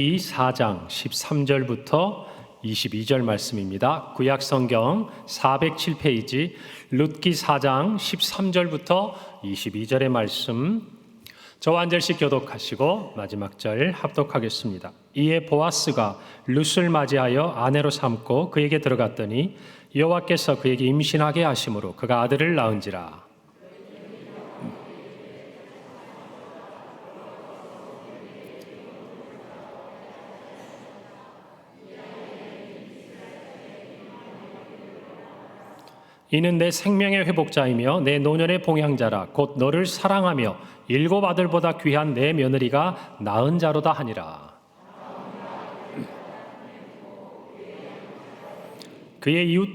이 4장 13절부터 22절 말씀입니다. 구약 성경 407페이지 룻기 4장 13절부터 22절의 말씀, 저와 한 절씩 교독하시고 마지막 절 합독하겠습니다. 이에 보아스가 룻을 맞이하여 아내로 삼고 그에게 들어갔더니 여호와께서 그에게 임신하게 하심으로 그가 아들을 낳은지라. 이는 내 생명의 회복자이며 내 노년의 봉양자라. 곧 너를 사랑하며 일곱 아들보다 귀한 내 며느리가 낳은 자로다 하니라. 그의 이웃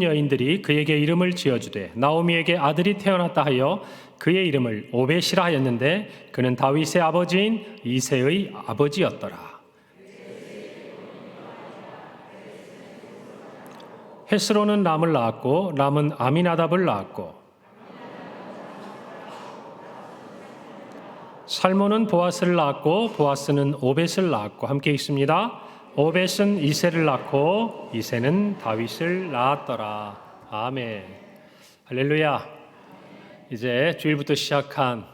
여인들이 그에게 이름을 지어주되 나오미에게 아들이 태어났다 하여 그의 이름을 오벳이라 하였는데 그는 다윗의 아버지인 이새의 아버지였더라. 헤스론은 람을 낳았고 람은 아미나답을 낳았고 살몬은 보아스를 낳았고 보아스는 오벳을 낳았고, 함께 읽습니다. 오벳은 이새를 낳고 이새는 다윗을 낳았더라. 아멘. 할렐루야. 이제 주일부터 시작한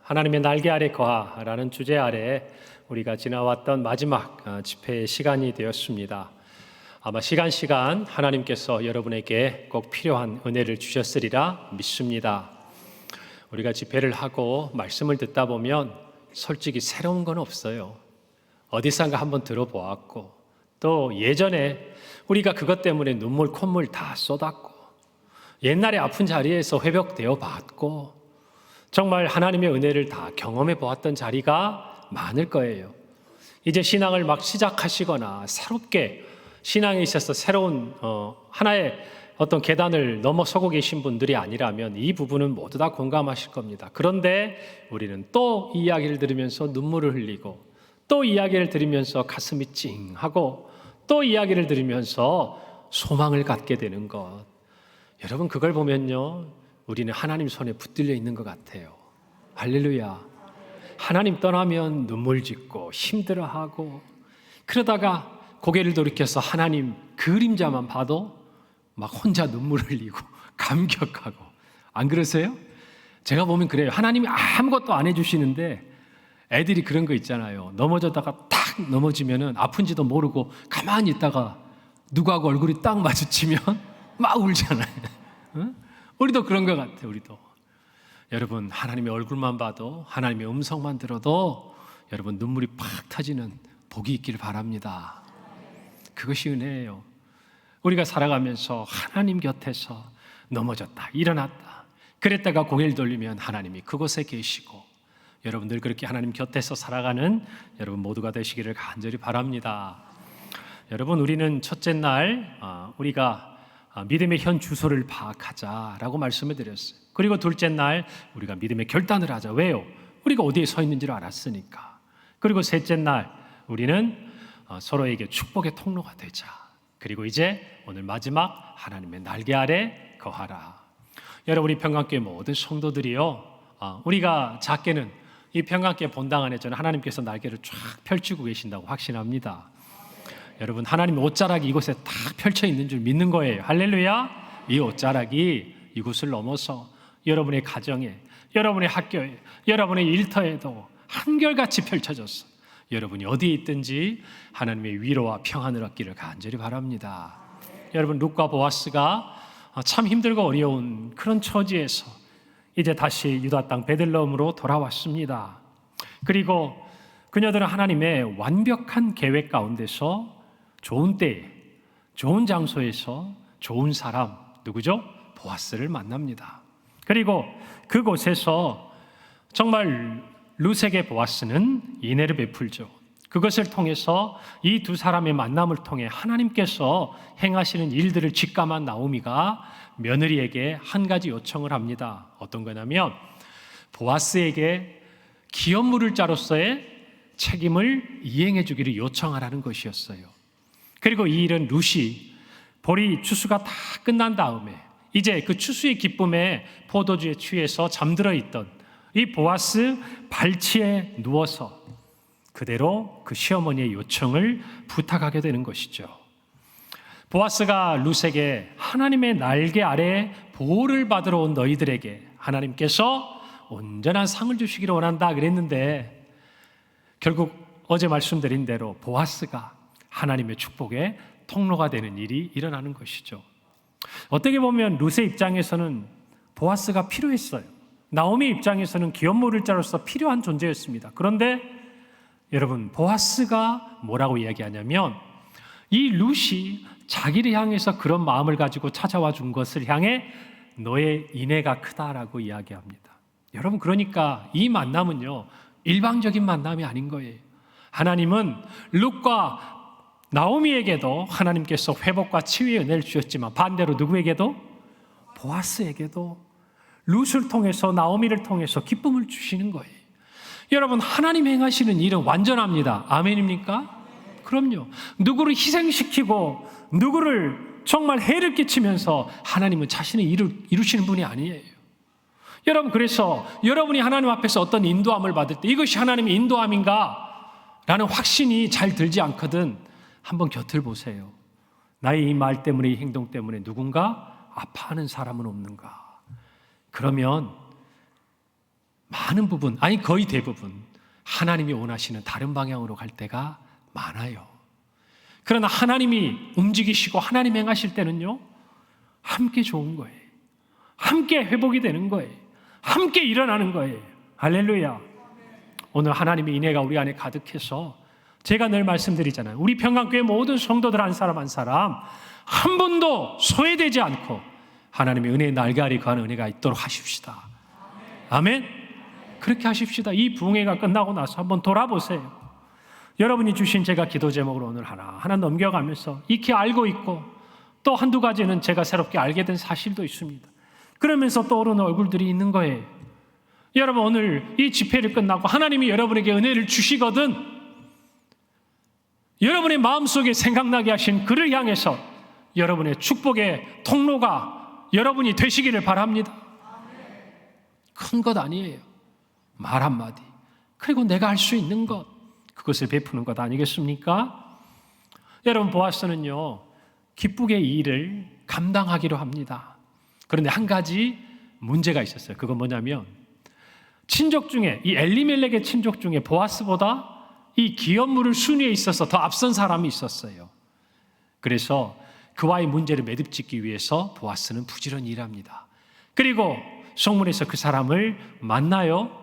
하나님의 날개 아래 거하라는 주제 아래 우리가 지나왔던 마지막 집회의 시간이 되었습니다. 아마 시간 하나님께서 여러분에게 꼭 필요한 은혜를 주셨으리라 믿습니다. 우리가 집회를 하고 말씀을 듣다 보면 솔직히 새로운 건 없어요. 어디선가 한번 들어보았고 또 예전에 우리가 그것 때문에 눈물 콧물 다 쏟았고 옛날에 아픈 자리에서 회복되어 봤고 정말 하나님의 은혜를 다 경험해 보았던 자리가 많을 거예요. 이제 신앙을 막 시작하시거나 새롭게 신앙에 있어서 새로운 하나의 어떤 계단을 넘어서고 계신 분들이 아니라면 이 부분은 모두 다 공감하실 겁니다. 그런데 우리는 또 이 이야기를 들으면서 눈물을 흘리고 또 이야기를 들으면서 가슴이 찡하고 또 이야기를 들으면서 소망을 갖게 되는 것. 여러분, 그걸 보면요, 우리는 하나님 손에 붙들려 있는 것 같아요. 할렐루야. 하나님 떠나면 눈물 짓고 힘들어하고 그러다가 고개를 돌이켜서 하나님 그림자만 봐도 막 혼자 눈물 흘리고 감격하고, 안 그러세요? 제가 보면 그래요. 하나님이 아무것도 안 해주시는데 애들이 그런 거 있잖아요. 넘어졌다가 탁 넘어지면은 아픈지도 모르고 가만히 있다가 누구하고 얼굴이 딱 마주치면 막 울잖아요. 응? 우리도 그런 것 같아요. 우리도. 여러분, 하나님의 얼굴만 봐도, 하나님의 음성만 들어도 여러분 눈물이 팍 터지는 복이 있기를 바랍니다. 그것이 은혜예요. 우리가 살아가면서 하나님 곁에서 넘어졌다, 일어났다, 그랬다가 고개를 돌리면 하나님이 그곳에 계시고, 여러분들 그렇게 하나님 곁에서 살아가는 여러분 모두가 되시기를 간절히 바랍니다. 여러분, 우리는 첫째 날 우리가 믿음의 현 주소를 파악하자라고 말씀을 드렸어요. 그리고 둘째 날 우리가 믿음의 결단을 하자. 왜요? 우리가 어디에 서 있는지를 알았으니까. 그리고 셋째 날 우리는 서로에게 축복의 통로가 되자. 그리고 이제 오늘 마지막 하나님의 날개 아래 거하라. 여러분, 우리 평강교회 모든 성도들이요, 우리가 작게는 이 평강교회 본당 안에 저는 하나님께서 날개를 쫙 펼치고 계신다고 확신합니다. 여러분, 하나님의 옷자락이 이곳에 딱 펼쳐 있는 줄 믿는 거예요. 할렐루야. 이 옷자락이 이곳을 넘어서 여러분의 가정에, 여러분의 학교에, 여러분의 일터에도 한결같이 펼쳐졌어. 여러분이 어디에 있든지 하나님의 위로와 평안을 얻기를 간절히 바랍니다. 여러분, 룻과 보아스가 참 힘들고 어려운 그런 처지에서 이제 다시 유다 땅 베들레헴으로 돌아왔습니다. 그리고 그녀들은 하나님의 완벽한 계획 가운데서 좋은 때에, 좋은 장소에서 좋은 사람, 누구죠? 보아스를 만납니다. 그리고 그곳에서 정말 룻에게 보아스는 인애를 베풀죠. 그것을 통해서 이 두 사람의 만남을 통해 하나님께서 행하시는 일들을 직감한 나오미가 며느리에게 한 가지 요청을 합니다. 어떤 거냐면 보아스에게 기업 물을 자로서의 책임을 이행해 주기를 요청하라는 것이었어요. 그리고 이 일은 룻이 보리 추수가 다 끝난 다음에 이제 그 추수의 기쁨에 포도주에 취해서 잠들어 있던 이 보아스 발치에 누워서 그대로 그 시어머니의 요청을 부탁하게 되는 것이죠. 보아스가 룻에게 하나님의 날개 아래 보호를 받으러 온 너희들에게 하나님께서 온전한 상을 주시기를 원한다 그랬는데, 결국 어제 말씀드린 대로 보아스가 하나님의 축복의 통로가 되는 일이 일어나는 것이죠. 어떻게 보면 룻의 입장에서는 보아스가 필요했어요. 나오미 입장에서는 기업모를자로서 필요한 존재였습니다. 그런데 여러분, 보아스가 뭐라고 이야기하냐면 이 룻이 자기를 향해서 그런 마음을 가지고 찾아와 준 것을 향해 너의 인애가 크다라고 이야기합니다. 여러분, 그러니까 이 만남은요, 일방적인 만남이 아닌 거예요. 하나님은 룻과 나오미에게도 하나님께서 회복과 치유의 은혜를 주셨지만 반대로 누구에게도? 보아스에게도 룻을 통해서, 나오미를 통해서 기쁨을 주시는 거예요. 여러분, 하나님 행하시는 일은 완전합니다. 아멘입니까? 그럼요. 누구를 희생시키고 누구를 정말 해를 끼치면서 하나님은 자신의 일을 이루시는 분이 아니에요. 여러분, 그래서 여러분이 하나님 앞에서 어떤 인도함을 받을 때 이것이 하나님의 인도함인가? 라는 확신이 잘 들지 않거든 한번 곁을 보세요. 나의 이 말 때문에, 이 행동 때문에 누군가 아파하는 사람은 없는가? 그러면 많은 부분, 아니 거의 대부분 하나님이 원하시는 다른 방향으로 갈 때가 많아요. 그러나 하나님이 움직이시고 하나님 행하실 때는요, 함께 좋은 거예요. 함께 회복이 되는 거예요. 함께 일어나는 거예요. 할렐루야. 오늘 하나님의 인애가 우리 안에 가득해서 제가 늘 말씀드리잖아요. 우리 평강교회 모든 성도들 한 사람 한 사람 한 분도 소외되지 않고 하나님의 은혜의 날개 아래 거하는 은혜가 있도록 하십시다. 아멘. 그렇게 하십시다. 이 부흥회가 끝나고 나서 한번 돌아보세요. 여러분이 주신 제가 기도 제목으로 오늘 하나 넘겨가면서 익히 알고 있고 또 한두 가지는 제가 새롭게 알게 된 사실도 있습니다. 그러면서 떠오르는 얼굴들이 있는 거예요. 여러분, 오늘 이 집회를 끝나고 하나님이 여러분에게 은혜를 주시거든 여러분의 마음속에 생각나게 하신 그를 향해서 여러분의 축복의 통로가 여러분이 되시기를 바랍니다. 큰 것 아니에요. 말 한마디, 그리고 내가 할 수 있는 것, 그것을 베푸는 것 아니겠습니까? 여러분, 보아스는요, 기쁘게 이 일을 감당하기로 합니다. 그런데 한 가지 문제가 있었어요. 그건 뭐냐면 친족 중에, 이 엘리멜렉의 친족 중에 보아스보다 이 기업물을 순위에 있어서 더 앞선 사람이 있었어요. 그래서 그와의 문제를 매듭짓기 위해서 보아스는 부지런히 일합니다. 그리고 성문에서 그 사람을 만나요.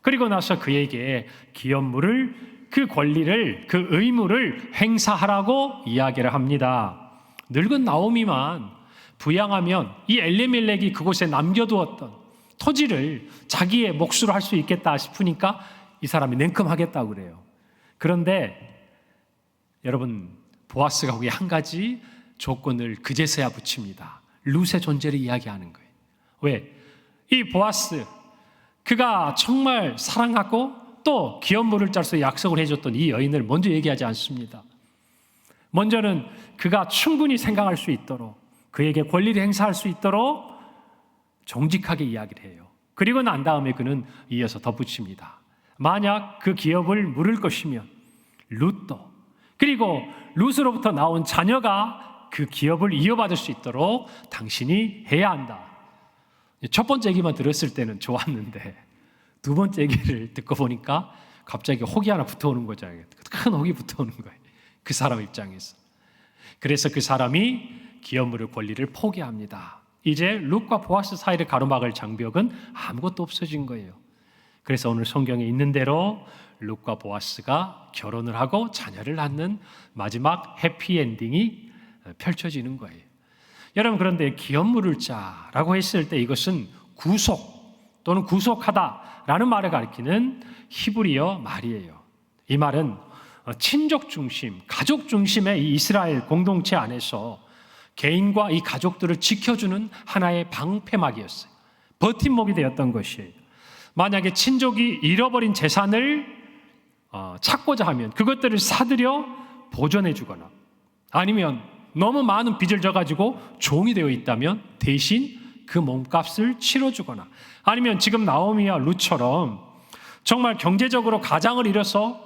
그리고 나서 그에게 기업물을, 그 권리를, 그 의무를 행사하라고 이야기를 합니다. 늙은 나오미만 부양하면 이 엘리멜렉이 그곳에 남겨두었던 토지를 자기의 몫으로 할 수 있겠다 싶으니까 이 사람이 냉큼하겠다고 그래요. 그런데 여러분, 보아스가 거기에 한 가지 조건을 그제서야 붙입니다. 룻의 존재를 이야기하는 거예요. 왜? 이 보아스, 그가 정말 사랑하고 또 기업물을 짜서 약속을 해줬던 이 여인을 먼저 얘기하지 않습니다. 먼저는 그가 충분히 생각할 수 있도록, 그에게 권리를 행사할 수 있도록 정직하게 이야기를 해요. 그리고 난 다음에 그는 이어서 덧붙입니다. 만약 그 기업을 물을 것이면 룻도, 그리고 룻으로부터 나온 자녀가 그 기업을 이어받을 수 있도록 당신이 해야 한다. 첫 번째 얘기만 들었을 때는 좋았는데 두 번째 얘기를 듣고 보니까 갑자기 혹이 하나 붙어오는 거잖아요. 큰 혹이 붙어오는 거예요. 그 사람 입장에서. 그래서 그 사람이 기업물의 권리를 포기합니다. 이제 룻과 보아스 사이를 가로막을 장벽은 아무것도 없어진 거예요. 그래서 오늘 성경에 있는 대로 룻과 보아스가 결혼을 하고 자녀를 낳는 마지막 해피엔딩이 펼쳐지는 거예요. 여러분, 그런데 기업물을 짜라고 했을 때 이것은 구속 또는 구속하다라는 말을 가리키는 히브리어 말이에요. 이 말은 친족 중심, 가족 중심의 이 이스라엘 공동체 안에서 개인과 이 가족들을 지켜주는 하나의 방패막이었어요. 버팀목이 되었던 것이에요. 만약에 친족이 잃어버린 재산을 찾고자 하면 그것들을 사들여 보존해 주거나, 아니면 너무 많은 빚을 져가지고 종이 되어 있다면 대신 그 몸값을 치러주거나, 아니면 지금 나오미와 룻처럼 정말 경제적으로 가장을 잃어서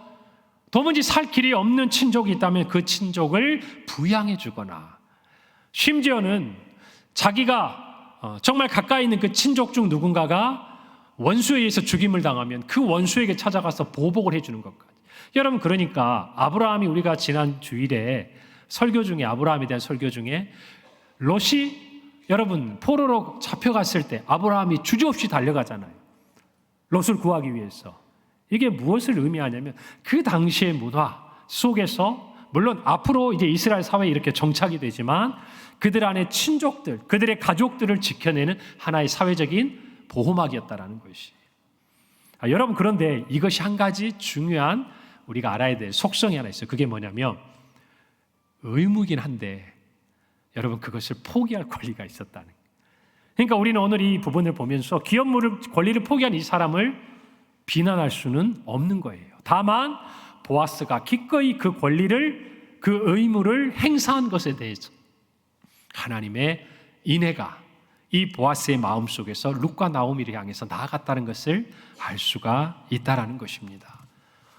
도무지 살 길이 없는 친족이 있다면 그 친족을 부양해 주거나, 심지어는 자기가 정말 가까이 있는 그 친족 중 누군가가 원수에 의해서 죽임을 당하면 그 원수에게 찾아가서 보복을 해주는 것까지. 여러분, 그러니까 아브라함이, 우리가 지난 주일에 설교 중에, 아브라함에 대한 설교 중에 롯이, 여러분, 포로로 잡혀갔을 때 아브라함이 주저없이 달려가잖아요. 롯을 구하기 위해서. 이게 무엇을 의미하냐면 그 당시의 문화 속에서, 물론 앞으로 이제 이스라엘 사회에 이렇게 정착이 되지만 그들 안에 친족들, 그들의 가족들을 지켜내는 하나의 사회적인 보호막이었다라는 것이. 여러분, 그런데 이것이 한 가지 중요한 우리가 알아야 될 속성이 하나 있어요. 그게 뭐냐면 의무긴 한데 여러분, 그것을 포기할 권리가 있었다는 거예요. 그러니까 우리는 오늘 이 부분을 보면서 기업물을, 권리를 포기한 이 사람을 비난할 수는 없는 거예요. 다만 보아스가 기꺼이 그 권리를, 그 의무를 행사한 것에 대해서 하나님의 인애가 이 보아스의 마음속에서 룻과 나오미를 향해서 나아갔다는 것을 알 수가 있다라는 것입니다.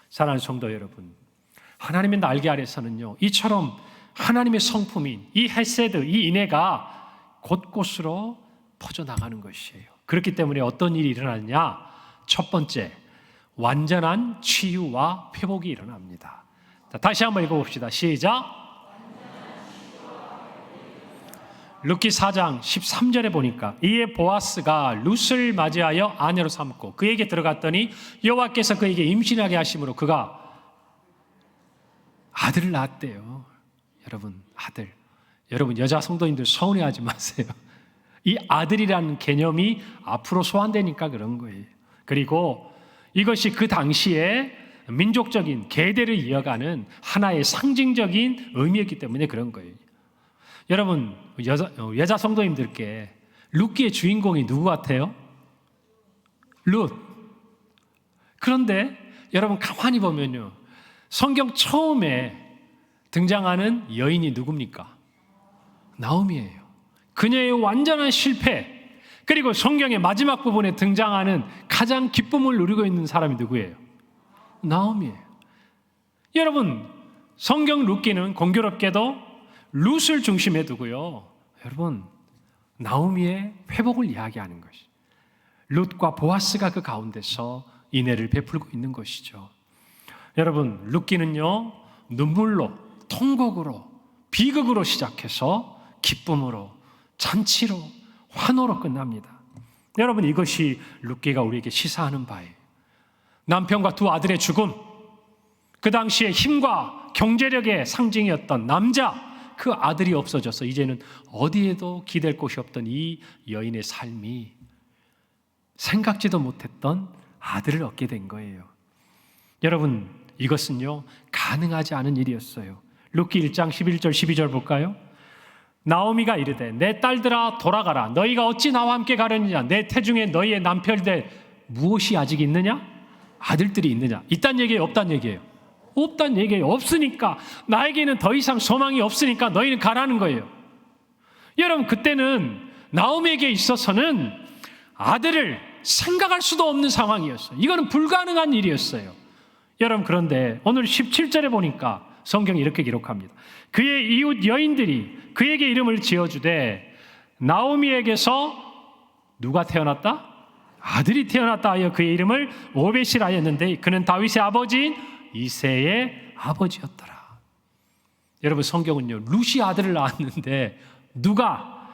사랑하는 성도 여러분, 하나님의 날개 아래서는요, 이처럼 하나님의 성품인 이 헤세드, 이 인애가 곳곳으로 퍼져나가는 것이에요. 그렇기 때문에 어떤 일이 일어나느냐? 첫 번째, 완전한 치유와 회복이 일어납니다. 자, 다시 한번 읽어봅시다. 시작. 룻기 4장 13절에 보니까 이에 보아스가 룻을 맞이하여 아내로 삼고 그에게 들어갔더니 여호와께서 그에게 임신하게 하심으로 그가 아들을 낳았대요. 여러분, 아들. 여러분, 여자 성도님들 서운해하지 마세요. 이 아들이라는 개념이 앞으로 소환되니까 그런 거예요. 그리고 이것이 그 당시에 민족적인 계대를 이어가는 하나의 상징적인 의미였기 때문에 그런 거예요. 여러분, 여자 성도님들께 룻기의 주인공이 누구 같아요? 룻. 그런데 여러분, 가만히 보면요, 성경 처음에 등장하는 여인이 누굽니까? 나오미예요. 그녀의 완전한 실패, 그리고 성경의 마지막 부분에 등장하는 가장 기쁨을 누리고 있는 사람이 누구예요? 나오미예요. 여러분, 성경 룻기는 공교롭게도 룻을 중심에 두고요, 여러분, 나오미의 회복을 이야기하는 것이, 룻과 보아스가 그 가운데서 인애를 베풀고 있는 것이죠. 여러분, 룻기는요, 눈물로, 통곡으로, 비극으로 시작해서 기쁨으로, 잔치로, 환호로 끝납니다. 여러분, 이것이 룻기가 우리에게 시사하는 바예요. 남편과 두 아들의 죽음, 그 당시에 힘과 경제력의 상징이었던 남자, 그 아들이 없어져서 이제는 어디에도 기댈 곳이 없던 이 여인의 삶이 생각지도 못했던 아들을 얻게 된 거예요. 여러분, 이것은요, 가능하지 않은 일이었어요. 룻기 1장 11절 12절 볼까요? 나오미가 이르되 내 딸들아 돌아가라. 너희가 어찌 나와 함께 가려느냐? 내 태중에 너희의 남편들 무엇이 아직 있느냐? 아들들이 있느냐? 있단 얘기예요, 없단 얘기예요? 없단 얘기예요. 없으니까, 나에게는 더 이상 소망이 없으니까 너희는 가라는 거예요. 여러분, 그때는 나오미에게 있어서는 아들을 생각할 수도 없는 상황이었어요. 이거는 불가능한 일이었어요. 여러분, 그런데 오늘 17절에 보니까 성경이 이렇게 기록합니다. 그의 이웃 여인들이 그에게 이름을 지어주되 나오미에게서 누가 태어났다? 아들이 태어났다 하여 그의 이름을 오벳이라 하였는데 그는 다윗의 아버지인 이새의 아버지였더라. 여러분, 성경은요, 룻이 아들을 낳았는데 누가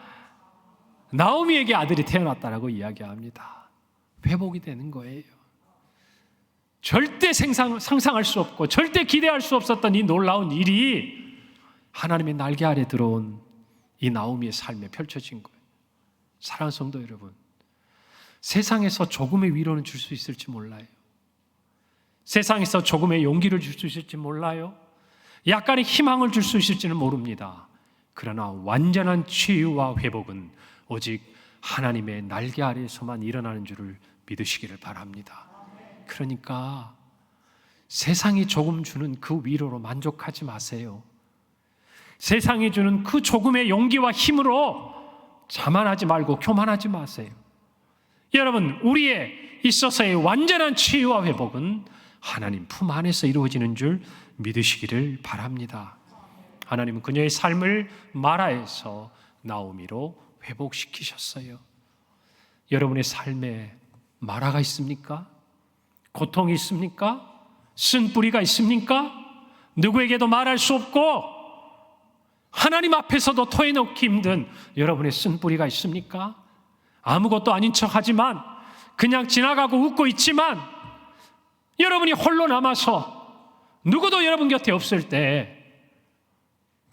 나오미에게 아들이 태어났다라고 이야기합니다. 회복이 되는 거예요. 절대 상상할 수 없고 절대 기대할 수 없었던 이 놀라운 일이 하나님의 날개 아래 들어온 이 나오미의 삶에 펼쳐진 거예요. 사랑하는 성도 여러분, 세상에서 조금의 위로는 줄 수 있을지 몰라요. 세상에서 조금의 용기를 줄 수 있을지 몰라요. 약간의 희망을 줄 수 있을지는 모릅니다. 그러나 완전한 치유와 회복은 오직 하나님의 날개 아래에서만 일어나는 줄을 믿으시기를 바랍니다. 그러니까 세상이 조금 주는 그 위로로 만족하지 마세요. 세상이 주는 그 조금의 용기와 힘으로 자만하지 말고 교만하지 마세요. 여러분, 우리의 있어서의 완전한 치유와 회복은 하나님 품 안에서 이루어지는 줄 믿으시기를 바랍니다. 하나님은 그녀의 삶을 마라에서 나오미로 회복시키셨어요. 여러분의 삶에 마라가 있습니까? 고통이 있습니까? 쓴뿌리가 있습니까? 누구에게도 말할 수 없고 하나님 앞에서도 토해놓기 힘든 여러분의 쓴뿌리가 있습니까? 아무것도 아닌 척하지만 그냥 지나가고 웃고 있지만 여러분이 홀로 남아서 누구도 여러분 곁에 없을 때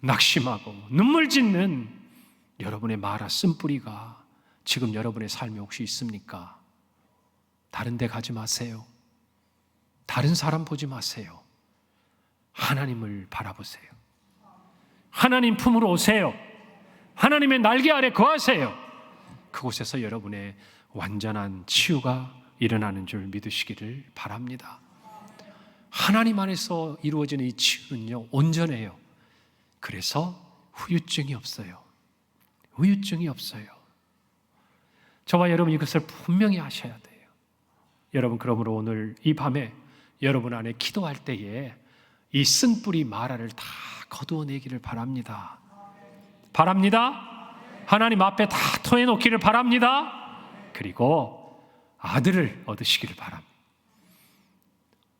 낙심하고 눈물 짓는 여러분의 마라 쓴뿌리가 지금 여러분의 삶에 혹시 있습니까? 다른 데 가지 마세요. 다른 사람 보지 마세요. 하나님을 바라보세요. 하나님 품으로 오세요. 하나님의 날개 아래 거하세요. 그곳에서 여러분의 완전한 치유가 일어나는 줄 믿으시기를 바랍니다. 하나님 안에서 이루어지는 이 치유는요, 온전해요. 그래서 후유증이 없어요. 후유증이 없어요. 저와 여러분 이것을 분명히 아셔야 돼요. 여러분, 그러므로 오늘 이 밤에 여러분 안에 기도할 때에 이 쓴뿌리 마라를 다 거두어내기를 바랍니다. 바랍니다. 하나님 앞에 다 토해놓기를 바랍니다. 그리고 아들을 얻으시기를 바랍니다.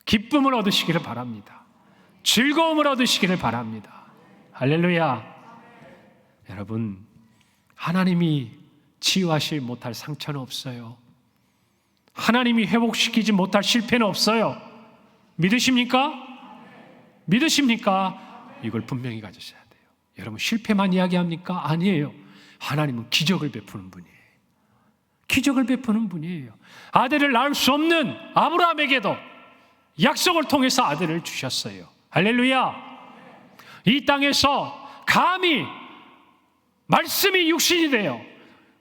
기쁨을 얻으시기를 바랍니다. 즐거움을 얻으시기를 바랍니다. 할렐루야. 여러분, 하나님이 치유하지 못할 상처는 없어요. 하나님이 회복시키지 못할 실패는 없어요. 믿으십니까? 믿으십니까? 이걸 분명히 가지셔야 돼요. 여러분, 실패만 이야기합니까? 아니에요. 하나님은 기적을 베푸는 분이에요. 기적을 베푸는 분이에요. 아들을 낳을 수 없는 아브라함에게도 약속을 통해서 아들을 주셨어요. 할렐루야. 이 땅에서 감히 말씀이 육신이 되어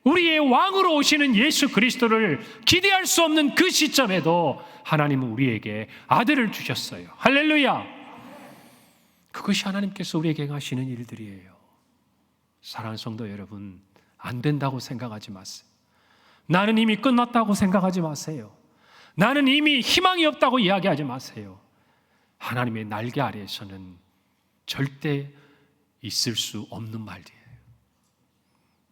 우리의 왕으로 오시는 예수 그리스도를 기대할 수 없는 그 시점에도 하나님은 우리에게 아들을 주셨어요. 할렐루야. 그것이 하나님께서 우리에게 하시는 일들이에요. 사랑하는 성도 여러분, 안 된다고 생각하지 마세요. 나는 이미 끝났다고 생각하지 마세요. 나는 이미 희망이 없다고 이야기하지 마세요. 하나님의 날개 아래에서는 절대 있을 수 없는 말이에요.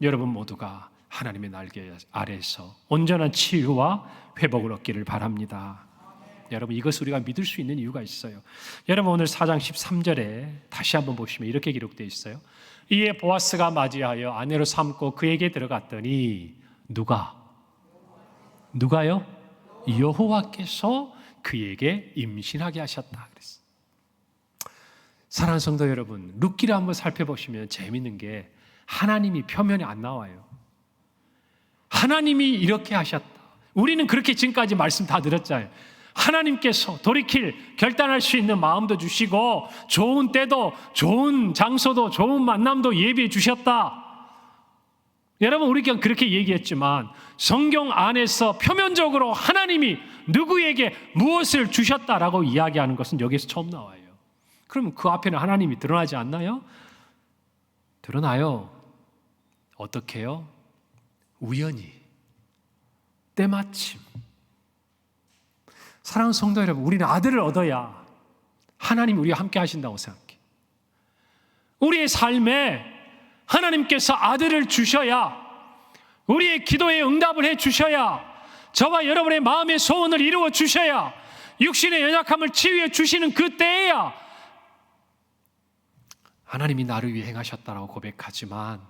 여러분 모두가 하나님의 날개 아래에서 온전한 치유와 회복을 얻기를 바랍니다. 여러분, 이것을 우리가 믿을 수 있는 이유가 있어요. 여러분, 오늘 4장 13절에 다시 한번 보시면 이렇게 기록되어 있어요. 이에 보아스가 맞이하여 아내로 삼고 그에게 들어갔더니 누가요? 여호와께서 그에게 임신하게 하셨다 그랬어요. 사랑하는 성도 여러분, 룻기를 한번 살펴보시면 재미있는 게 하나님이 표면에 안 나와요. 하나님이 이렇게 하셨다. 우리는 그렇게 지금까지 말씀 다 들었잖아요. 하나님께서 돌이킬 결단할 수 있는 마음도 주시고 좋은 때도 좋은 장소도 좋은 만남도 예비해 주셨다. 여러분, 우리가 그렇게 얘기했지만 성경 안에서 표면적으로 하나님이 누구에게 무엇을 주셨다라고 이야기하는 것은 여기서 처음 나와요. 그러면 그 앞에는 하나님이 드러나지 않나요? 드러나요. 어떻게 해요? 우연히, 때마침. 사랑하는 성도 여러분, 우리는 아들을 얻어야 하나님이 우리와 함께 하신다고 생각해요. 우리의 삶에 하나님께서 아들을 주셔야, 우리의 기도에 응답을 해 주셔야, 저와 여러분의 마음의 소원을 이루어 주셔야, 육신의 연약함을 치유해 주시는 그 때에야 하나님이 나를 위해 행하셨다라고 고백하지만,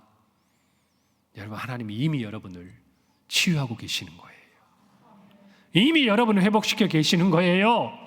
여러분, 하나님이 이미 여러분을 치유하고 계시는 거예요. 이미 여러분을 회복시켜 계시는 거예요.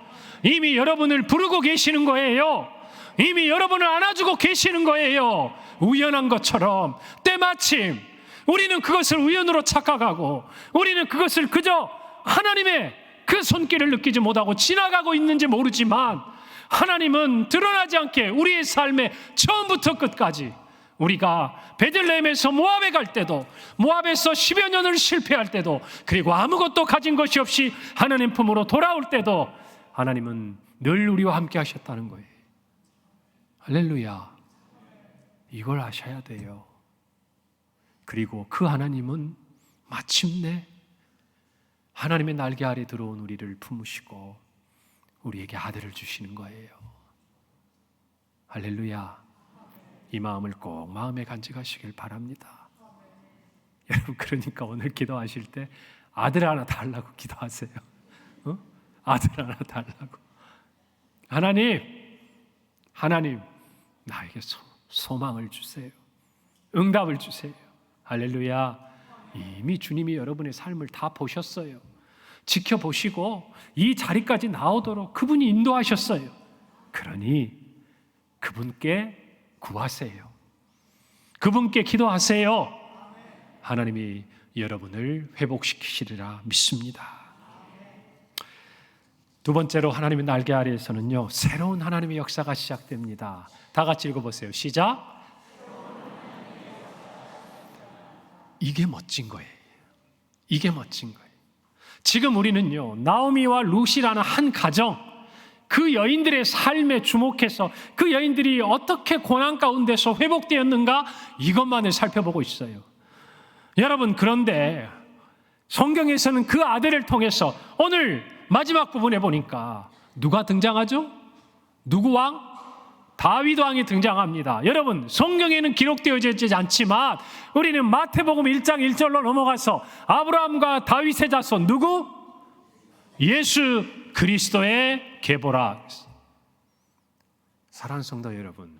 이미 여러분을 부르고 계시는 거예요. 이미 여러분을 안아주고 계시는 거예요. 우연한 것처럼 때마침 우리는 그것을 우연으로 착각하고 우리는 그것을 그저 하나님의 그 손길을 느끼지 못하고 지나가고 있는지 모르지만, 하나님은 드러나지 않게 우리의 삶의 처음부터 끝까지, 우리가 베들레헴에서 모압에 갈 때도, 모압에서 10여 년을 실패할 때도, 그리고 아무것도 가진 것이 없이 하나님 품으로 돌아올 때도 하나님은 늘 우리와 함께 하셨다는 거예요. 할렐루야. 이걸 아셔야 돼요. 그리고 그 하나님은 마침내 하나님의 날개 아래 들어온 우리를 품으시고 우리에게 아들을 주시는 거예요. 할렐루야. 이 마음을 꼭 마음에 간직하시길 바랍니다. 여러분, 그러니까 오늘 기도하실 때 아들 하나 달라고 기도하세요. 아들 하나 달라고. 하나님 나에게 소망을 주세요. 응답을 주세요. 할렐루야. 이미 주님이 여러분의 삶을 다 보셨어요. 지켜보시고 이 자리까지 나오도록 그분이 인도하셨어요. 그러니 그분께 구하세요. 그분께 기도하세요. 하나님이 여러분을 회복시키시리라 믿습니다. 두 번째로 하나님의 날개 아래에서는요, 새로운 하나님의 역사가 시작됩니다. 다 같이 읽어보세요. 시작. 이게 멋진 거예요. 이게 멋진 거예요. 지금 우리는요, 나오미와 룻이라는 한 가정, 그 여인들의 삶에 주목해서 그 여인들이 어떻게 고난 가운데서 회복되었는가, 이것만을 살펴보고 있어요. 여러분, 그런데 성경에서는 그 아들을 통해서 오늘 마지막 부분에 보니까 누가 등장하죠? 누구 왕? 다윗 왕이 등장합니다. 여러분, 성경에는 기록되어지지 않지만 우리는 마태복음 1장 1절로 넘어가서 아브라함과 다윗의 자손 누구? 예수 그리스도의 계보라. 사랑하는 성도 여러분,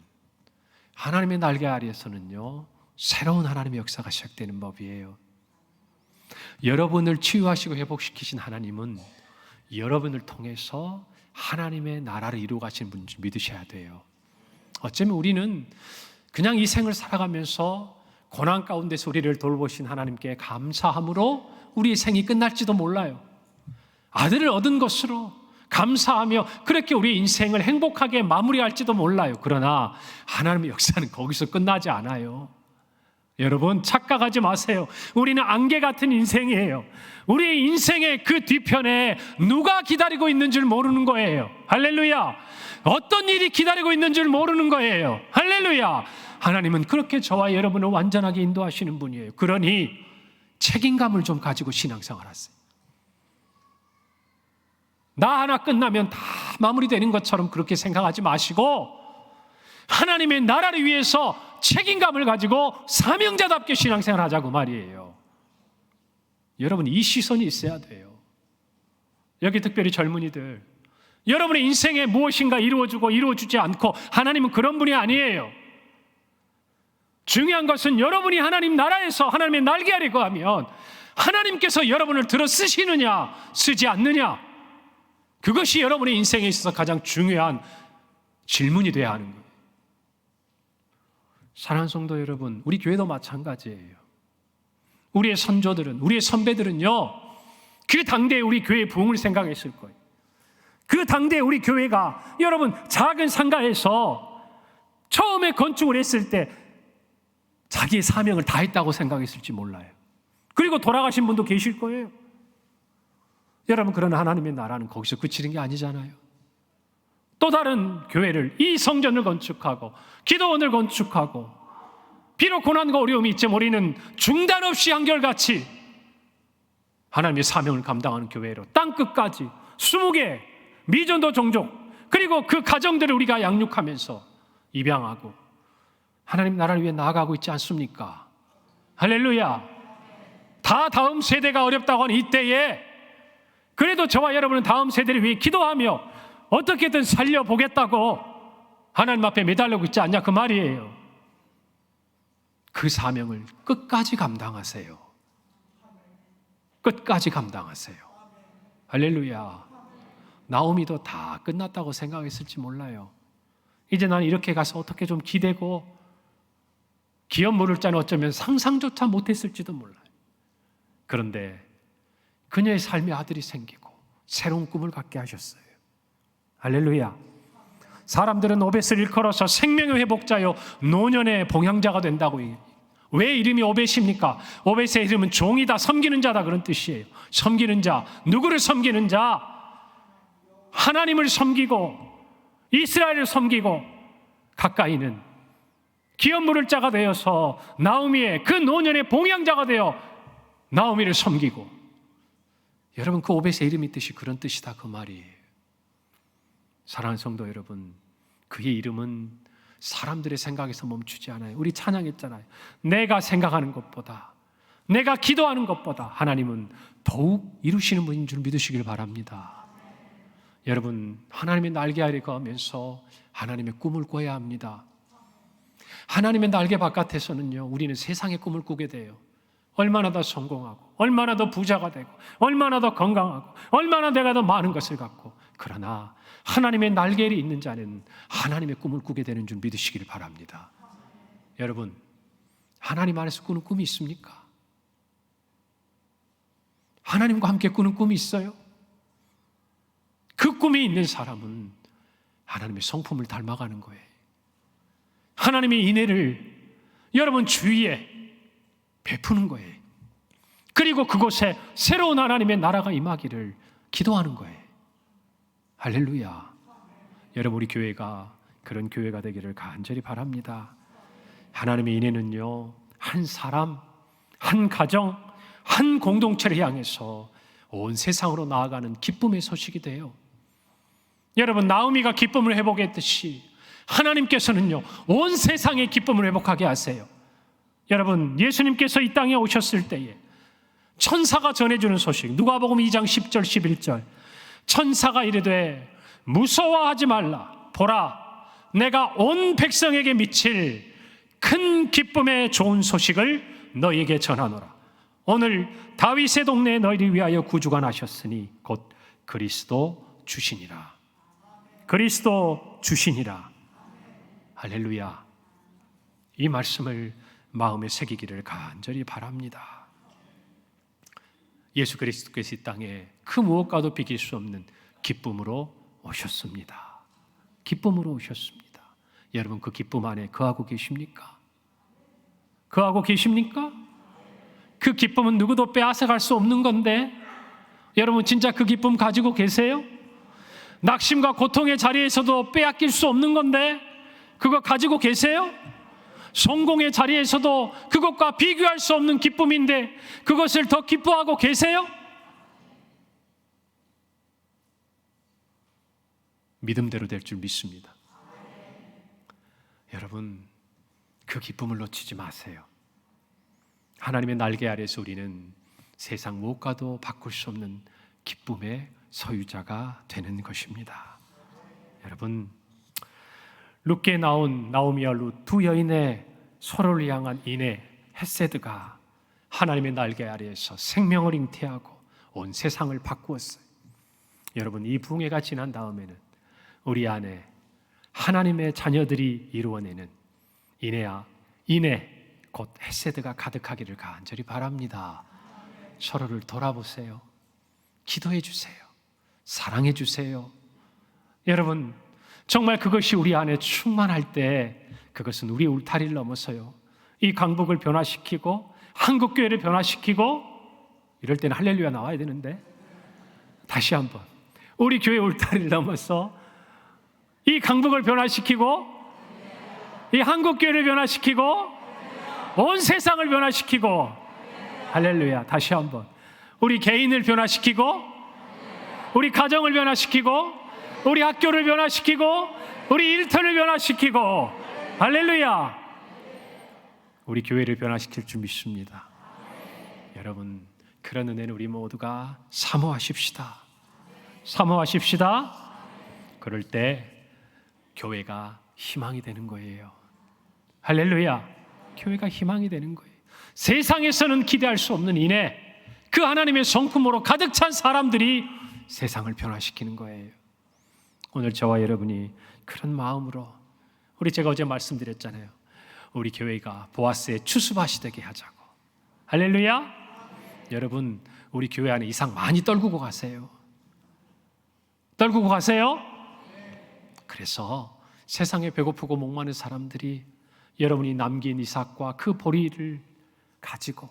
하나님의 날개 아래에서는요, 새로운 하나님의 역사가 시작되는 법이에요. 여러분을 치유하시고 회복시키신 하나님은 여러분을 통해서 하나님의 나라를 이루어 가시는 분인 줄 믿으셔야 돼요. 어쩌면 우리는 그냥 이 생을 살아가면서 고난 가운데서 우리를 돌보신 하나님께 감사함으로 우리의 생이 끝날지도 몰라요. 아들을 얻은 것으로 감사하며 그렇게 우리의 인생을 행복하게 마무리할지도 몰라요. 그러나 하나님의 역사는 거기서 끝나지 않아요. 여러분, 착각하지 마세요. 우리는 안개 같은 인생이에요. 우리의 인생의 그 뒤편에 누가 기다리고 있는 줄 모르는 거예요. 할렐루야. 어떤 일이 기다리고 있는 줄 모르는 거예요. 할렐루야. 하나님은 그렇게 저와 여러분을 완전하게 인도하시는 분이에요. 그러니 책임감을 좀 가지고 신앙생활 하세요. 나 하나 끝나면 다 마무리되는 것처럼 그렇게 생각하지 마시고 하나님의 나라를 위해서 책임감을 가지고 사명자답게 신앙생활 하자고 말이에요. 여러분, 이 시선이 있어야 돼요. 여기 특별히 젊은이들, 여러분의 인생에 무엇인가 이루어주고 이루어주지 않고 하나님은 그런 분이 아니에요. 중요한 것은 여러분이 하나님 나라에서 하나님의 날개 아래 거하면 하나님께서 여러분을 들어 쓰시느냐 쓰지 않느냐, 그것이 여러분의 인생에 있어서 가장 중요한 질문이 되어야 하는 거예요. 사랑하는 성도 여러분, 우리 교회도 마찬가지예요. 우리의 선조들은, 우리의 선배들은요, 그 당대에 우리 교회의 부흥을 생각했을 거예요. 그 당대에 우리 교회가 여러분 작은 상가에서 처음에 건축을 했을 때 자기의 사명을 다했다고 생각했을지 몰라요. 그리고 돌아가신 분도 계실 거예요. 여러분, 그러나 하나님의 나라는 거기서 그치는 게 아니잖아요. 또 다른 교회를, 이 성전을 건축하고 기도원을 건축하고, 비록 고난과 어려움이 있지만 우리는 중단 없이 한결같이 하나님의 사명을 감당하는 교회로 땅끝까지 20개 미전도 종족, 그리고 그 가정들을 우리가 양육하면서 입양하고 하나님 나라를 위해 나아가고 있지 않습니까? 할렐루야. 다 다음 세대가 어렵다고 하는 이때에 그래도 저와 여러분은 다음 세대를 위해 기도하며 어떻게든 살려보겠다고 하나님 앞에 매달리고 있지 않냐, 그 말이에요. 그 사명을 끝까지 감당하세요. 끝까지 감당하세요. 할렐루야. 나오미도 다 끝났다고 생각했을지 몰라요. 이제 나는 이렇게 가서 어떻게 좀 기대고 기업 물을 자는 어쩌면 상상조차 못했을지도 몰라요. 그런데 그녀의 삶의 아들이 생기고 새로운 꿈을 갖게 하셨어요. 할렐루야. 사람들은 오벳을 일컬어서 생명의 회복자요 노년의 봉양자가 된다고 얘기해요. 왜 이름이 오벳입니까? 오벳의 이름은 종이다, 섬기는 자다, 그런 뜻이에요. 섬기는 자, 누구를 섬기는 자? 하나님을 섬기고 이스라엘을 섬기고 가까이는 기업 물을 자가 되어서 나오미의 그 노년의 봉양자가 되어 나오미를 섬기고. 여러분, 그 오벳의 이름의 뜻이 그런 뜻이다, 그 말이에요. 사랑하는 성도 여러분, 그의 이름은 사람들의 생각에서 멈추지 않아요. 우리 찬양했잖아요. 내가 생각하는 것보다, 내가 기도하는 것보다 하나님은 더욱 이루시는 분인 줄 믿으시길 바랍니다. 여러분, 하나님의 날개 아래 거하면서 하나님의 꿈을 꿔야 합니다. 하나님의 날개 바깥에서는요, 우리는 세상의 꿈을 꾸게 돼요. 얼마나 더 성공하고, 얼마나 더 부자가 되고, 얼마나 더 건강하고, 얼마나 내가 더 많은 것을 갖고. 그러나 하나님의 날개에 있는 자는 하나님의 꿈을 꾸게 되는 줄 믿으시길 바랍니다. 여러분, 하나님 안에서 꾸는 꿈이 있습니까? 하나님과 함께 꾸는 꿈이 있어요? 그 꿈이 있는 사람은 하나님의 성품을 닮아가는 거예요. 하나님의 인애를 여러분 주위에 베푸는 거예요. 그리고 그곳에 새로운 하나님의 나라가 임하기를 기도하는 거예요. 할렐루야. 여러분, 우리 교회가 그런 교회가 되기를 간절히 바랍니다. 하나님의 인애는요, 한 사람, 한 가정, 한 공동체를 향해서 온 세상으로 나아가는 기쁨의 소식이 돼요. 여러분, 나오미가 기쁨을 회복했듯이 하나님께서는요, 온 세상의 기쁨을 회복하게 하세요. 여러분, 예수님께서 이 땅에 오셨을 때에 천사가 전해주는 소식, 누가복음 2장 10절 11절, 천사가 이르되 무서워하지 말라. 보라, 내가 온 백성에게 미칠 큰 기쁨의 좋은 소식을 너희에게 전하노라. 오늘 다윗의 동네에 너희를 위하여 구주가 나셨으니 곧 그리스도 주시니라. 그리스도 주시니라. 할렐루야. 이 말씀을 마음에 새기기를 간절히 바랍니다. 예수 그리스도께서 이 땅에 그 무엇과도 비길 수 없는 기쁨으로 오셨습니다. 기쁨으로 오셨습니다. 여러분, 그 기쁨 안에 거하고 계십니까? 거하고 계십니까? 그 기쁨은 누구도 빼앗아갈 수 없는 건데, 여러분 진짜 그 기쁨 가지고 계세요? 낙심과 고통의 자리에서도 빼앗길 수 없는 건데 그거 가지고 계세요? 성공의 자리에서도 그것과 비교할 수 없는 기쁨인데 그것을 더 기뻐하고 계세요? 믿음대로 될 줄 믿습니다. 여러분, 그 기쁨을 놓치지 마세요. 하나님의 날개 아래서 우리는 세상 무엇과도 바꿀 수 없는 기쁨의 소유자가 되는 것입니다. 여러분, 룻기에 나온 나오미와 룻 두 여인의 서로를 향한 인애, 헤세드가 하나님의 날개 아래에서 생명을 잉태하고 온 세상을 바꾸었어요. 여러분, 이 붕해가 지난 다음에는 우리 안에 하나님의 자녀들이 이루어내는 인애, 곧 헤세드가 가득하기를 간절히 바랍니다. 서로를 돌아보세요. 기도해 주세요. 사랑해 주세요. 여러분, 정말 그것이 우리 안에 충만할 때 그것은 우리의 울타리를 넘어서요, 이 강북을 변화시키고 한국교회를 변화시키고, 이럴 때는 할렐루야 나와야 되는데, 다시 한번 우리 교회 울타리를 넘어서 이 강북을 변화시키고 이 한국교회를 변화시키고 온 세상을 변화시키고, 할렐루야, 다시 한번 우리 개인을 변화시키고 우리 가정을 변화시키고 우리 학교를 변화시키고 우리 일터를 변화시키고, 할렐루야, 우리 교회를 변화시킬 줄 믿습니다. 여러분, 그런 은혜는 우리 모두가 사모하십시다. 사모하십시다. 그럴 때 교회가 희망이 되는 거예요. 할렐루야, 교회가 희망이 되는 거예요. 세상에서는 기대할 수 없는 인애, 그 하나님의 성품으로 가득 찬 사람들이 세상을 변화시키는 거예요. 오늘 저와 여러분이 그런 마음으로, 우리 제가 어제 말씀드렸잖아요, 우리 교회가 보아스의 추수밭이 되게 하자고. 할렐루야. 여러분, 우리 교회 안에 이삭 많이 떨구고 가세요. 떨구고 가세요. 그래서 세상에 배고프고 목마른 사람들이 여러분이 남긴 이삭과 그 보리를 가지고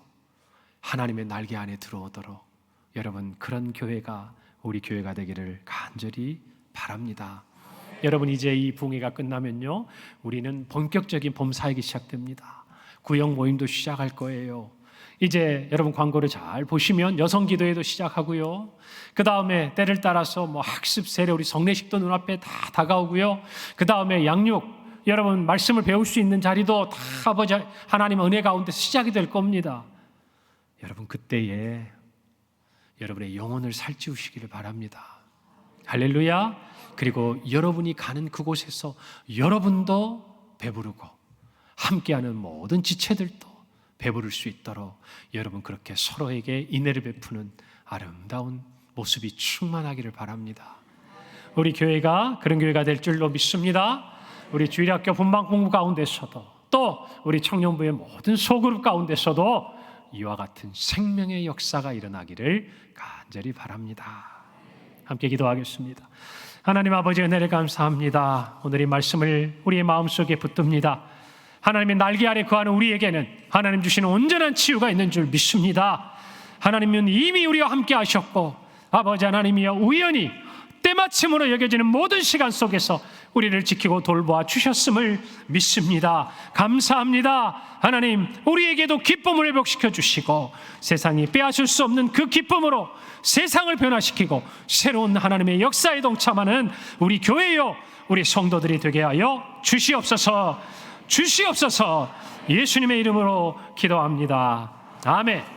하나님의 날개 안에 들어오도록, 여러분, 그런 교회가 우리 교회가 되기를 간절히 바랍니다. 여러분, 이제 이 붕해가 끝나면요, 우리는 본격적인 봄 사역이 시작됩니다. 구역 모임도 시작할 거예요. 이제 여러분 광고를 잘 보시면 여성 기도회도 시작하고요. 그 다음에 때를 따라서 학습 세례, 우리 성례식도 눈앞에 다 다가오고요. 그 다음에 양육, 여러분 말씀을 배울 수 있는 자리도 다 아버지 하나님 은혜 가운데서 시작이 될 겁니다. 여러분 그때에 여러분의 영혼을 살찌우시기를 바랍니다. 할렐루야. 그리고 여러분이 가는 그곳에서 여러분도 배부르고 함께하는 모든 지체들도 배부를 수 있도록 여러분 그렇게 서로에게 인애를 베푸는 아름다운 모습이 충만하기를 바랍니다. 우리 교회가 그런 교회가 될 줄로 믿습니다. 우리 주일학교 분방 공부 가운데서도 또 우리 청년부의 모든 소그룹 가운데서도 이와 같은 생명의 역사가 일어나기를 간절히 바랍니다. 함께 기도하겠습니다. 하나님 아버지 은혜를 감사합니다. 오늘 이 말씀을 우리의 마음속에 붙듭니다. 하나님의 날개 아래 거하는 우리에게는 하나님 주시는 온전한 치유가 있는 줄 믿습니다. 하나님은 이미 우리와 함께 하셨고 아버지 하나님이여 우연히 때마침으로 여겨지는 모든 시간 속에서 우리를 지키고 돌보아 주셨음을 믿습니다. 감사합니다. 하나님 우리에게도 기쁨을 회복시켜 주시고 세상이 빼앗을 수 없는 그 기쁨으로 세상을 변화시키고 새로운 하나님의 역사에 동참하는 우리 교회요 우리 성도들이 되게 하여 주시옵소서. 예수님의 이름으로 기도합니다. 아멘.